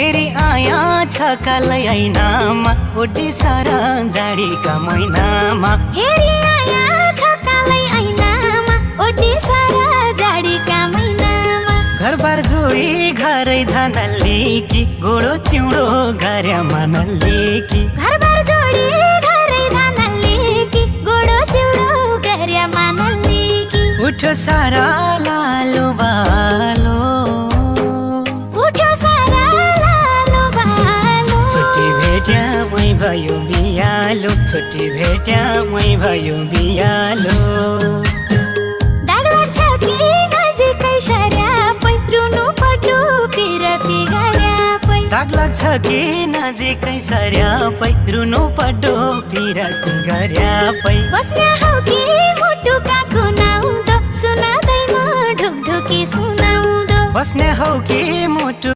हेरी आया छकालै ऐनामा ओडी सारा जाडीका महिनामा हेरी आया छकालै ऐनामा ओडी सारा जाडीका महिनामा घरबार जोडी घरै धानल्ली कि गोडो चिउँडो गर्या मानल्ली कि घरबार जोडी घरै धानल्ली कि गोडो चिउँडो गर्या मानल्ली कि उठो सारा लालो बालो उठो सारा लालो बालो छुट्टी भेट्या मै भयो बियालो छुट्टी भेट्या मै भयो बियालो दाग लाग्छ कि नजिकै सर्यापै रुनु पटु पिरती गर्यापै दाग लाग्छ कि नजिकै सर्यापै रुनु पड्डो पिरती गर्यापै बस्ने हौ कि मुटुका कुनाउँदो सुनादैमा ढुकढुकी सुनाउँदो बस्ने हौ कि मुटु